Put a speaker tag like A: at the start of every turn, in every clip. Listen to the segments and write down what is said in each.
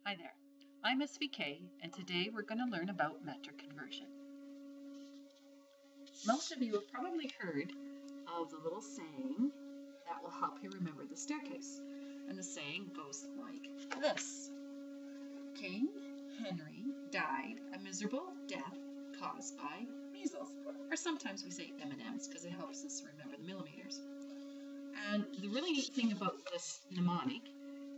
A: Hi there, I'm SVK, and today we're going to learn about metric conversion. Most of you have probably heard of the little saying that will help you remember the staircase. And the saying goes like this. King Henry died a miserable death caused by measles. Or sometimes we say M&Ms because it helps us remember the millimeters. And the really neat thing about this mnemonic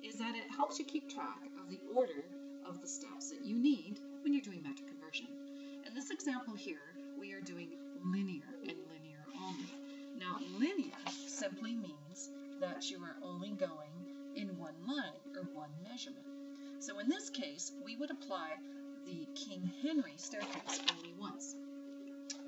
A: is that it helps you keep track of the order of the steps that you need when you're doing metric conversion. In this example here, we are doing linear and linear only. Now, linear simply means that you are only going in one line or one measurement. So in this case, we would apply the King Henry staircase only once.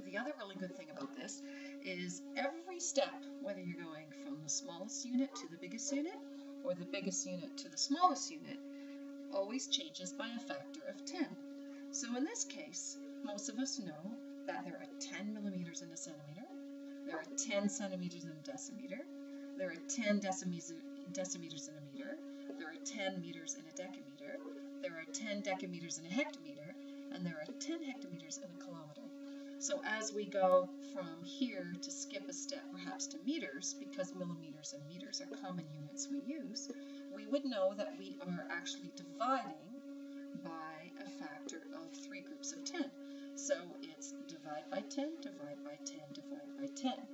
A: The other really good thing about this is every step, whether you're going from the smallest unit to the biggest unit, or the biggest unit to the smallest unit, always changes by a factor of 10. So in this case, most of us know that there are 10 millimeters in a centimeter, there are 10 centimeters in a decimeter, there are 10 decimeters in a meter, there are 10 meters in a decameter, there are 10 decameters in a hectometer, and there are 10 hectometers in a kilometer. So as we go from here to skip a step perhaps to meters, because millimeters and meters are common units we use, we would know that we are actually dividing by a factor of 3 groups of 10. So it's divide by 10, divide by 10, divide by 10.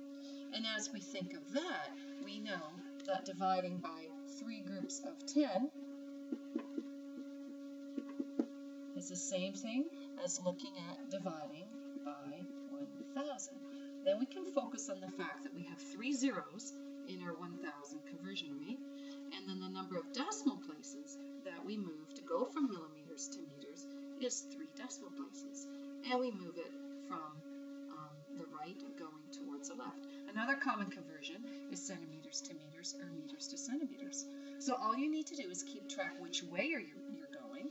A: And as we think of that, we know that dividing by 3 groups of 10 is the same thing as looking at dividing by 1,000. Then we can focus on the fact that we have 3 zeros in our 1,000 conversion rate, and then the number of decimal places that we move to go from millimeters to meters is 3 decimal places, and we move it from the right going towards the left. Another common conversion is centimeters to meters or meters to centimeters. So all you need to do is keep track which way you're going,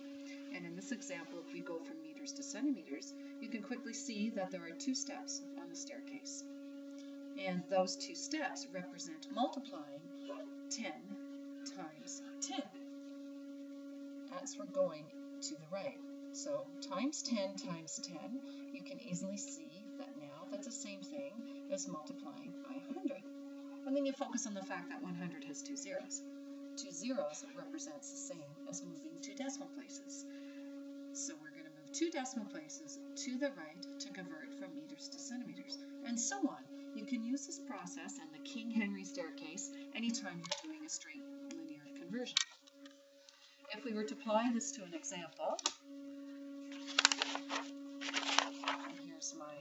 A: and in this example, if we go from meters to centimeters, you can quickly see that there are 2 steps on the staircase. And those 2 steps represent multiplying 10 times 10 as we're going to the right. So times 10 times 10, you can easily see that now that's the same thing as multiplying by 100. And then you focus on the fact that 100 has 2 zeros. 2 zeros represents the same as moving 2 decimal places. So we're going to move 2 decimal places to the right to convert from meters to centimeters, and so on. You can use this process and the King Henry staircase anytime you're doing a straight linear conversion. If we were to apply this to an example, and here's my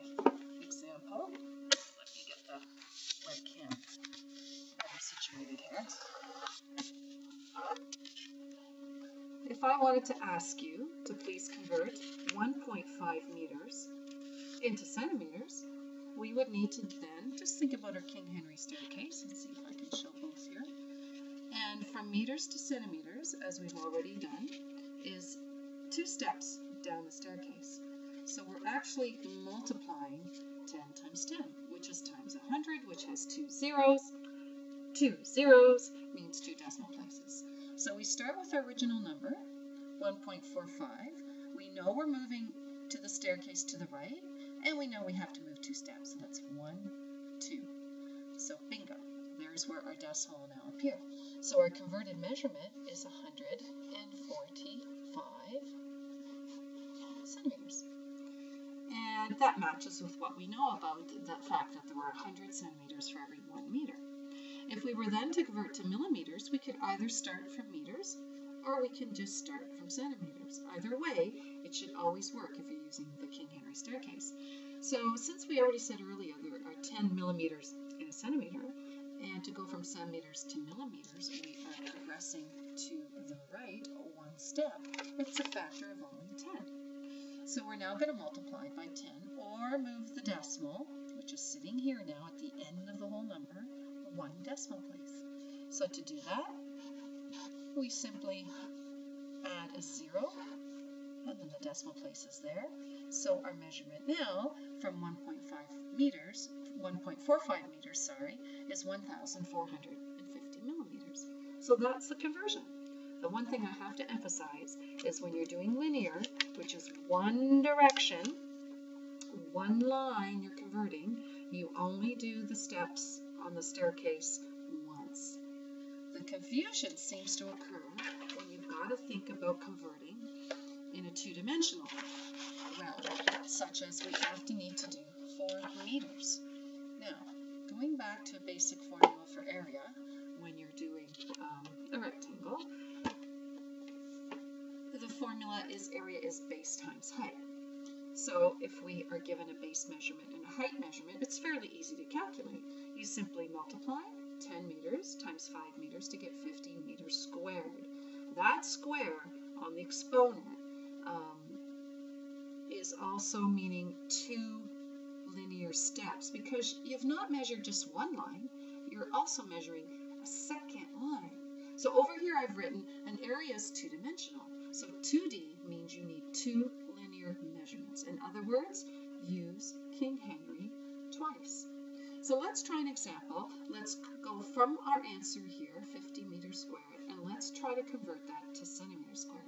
A: example. Let me get the webcam better situated here. If I wanted to ask you to please convert 1.5 meters into centimeters, we would need to then just think about our King Henry staircase and see if I can show both here. And from meters to centimeters, as we've already done, is 2 steps down the staircase. So we're actually multiplying 10 times 10, which is times 100, which has 2 zeros. 2 zeros means 2 decimal places. So we start with our original number, 1.45. We know we're moving to the staircase to the right, and we know we have to move 2 steps. So that's 1, 2. So bingo, there's where our decimal will now appear. So our converted measurement is 145 centimeters. And that matches with what we know about that fact that there were 100 centimeters for every 1 meter. If we were then to convert to millimeters, we could either start from meters or we can just start from centimeters. Either way, it should always work if you're using the King Henry staircase. So since we already said earlier there are 10 millimeters in a centimeter, and to go from centimeters to millimeters, we are progressing to the right 1 step. It's a factor of only 10. So we're now going to multiply by 10 or move the decimal, which is sitting here now at the end of the whole number, 1 decimal place. So to do that, we simply add a 0, and then the decimal place is there. So our measurement now from 1.45 meters, is 1,450 millimeters. So that's the conversion. The one thing I have to emphasize is when you're doing linear, which is one direction, one line you're converting, you only do the steps on the staircase once. The confusion seems to occur when you've got to think about converting in a two-dimensional realm, such as we often need to do for meters. Now, going back to a basic formula for area, when you're doing a rectangle, the formula is area is base times height. So if we are given a base measurement and a height measurement, it's fairly easy to calculate. You simply multiply 10 meters times 5 meters to get 15 meters squared. That square on the exponent is also meaning 2 linear steps, because you've not measured just one line, you're also measuring a second line. So over here I've written an area is two-dimensional. So 2D means you need 2 linear measurements. In other words, use King Henry twice. So let's try an example. Let's go from our answer here, 50 meters squared, and let's try to convert that to centimeters squared.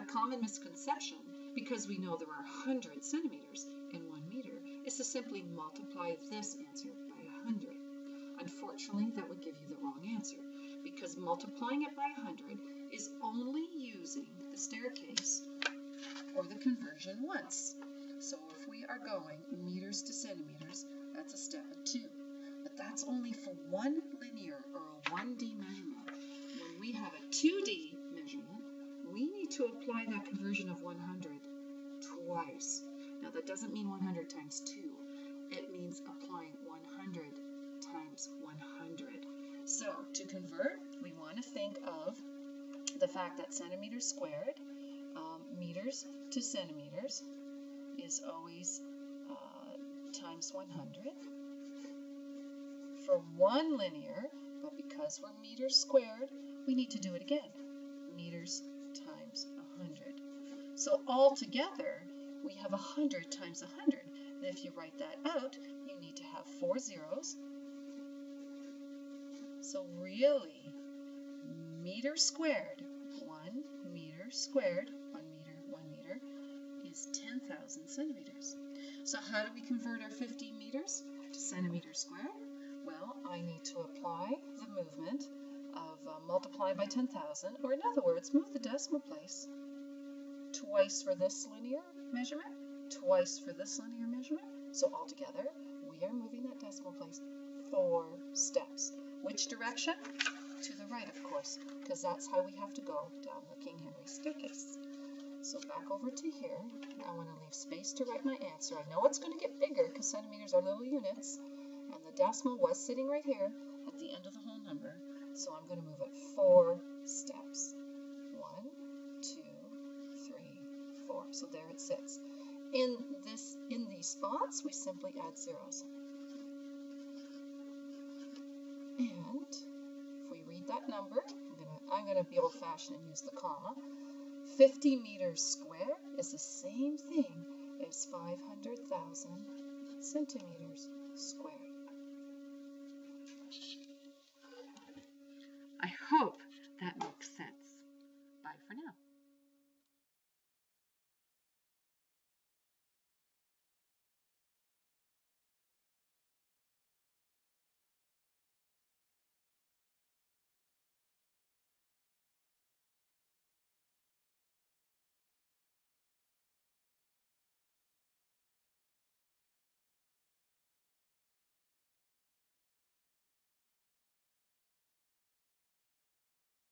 A: A common misconception, because we know there are 100 centimeters in 1 meter, is to simply multiply this answer by 100. Unfortunately, that would give you the wrong answer, because multiplying it by 100 is only using the staircase or the conversion once. So if we are going meters to centimeters, that's a step of 2. But that's only for one linear or a 1D measurement. When we have a 2D measurement, we need to apply that conversion of 100 twice. Now that doesn't mean 100 times 2. It means applying 100 times 100. So to convert, we want to think of the fact that centimeters squared, meters to centimeters, is always times 100 for one linear, but because we're meters squared, we need to do it again. Meters times 100. So altogether, we have 100 times 100. And if you write that out, you need to have 4 zeros. So really, meter squared, 1 meter squared, 1 meter, is 10,000 centimeters. So how do we convert our 15 meters to centimeters squared? Well, I need to apply the movement of multiply by 10,000, or in other words, move the decimal place twice for this linear measurement, twice for this linear measurement. So altogether, we are moving that decimal place 4 steps. Which direction? To the right, of course, because that's how we have to go down the King Henry staircase. So back over to here. I want to leave space to write my answer. I know it's going to get bigger because centimeters are little units, and the decimal was sitting right here at the end of the whole number. So I'm going to move it 4 steps. 1, 2, 3, 4. So there it sits. In these spots, we simply add zeros. And if we read that number, I'm going to be old-fashioned and use the comma. 50 meters squared is the same thing as 500,000 centimeters squared. I hope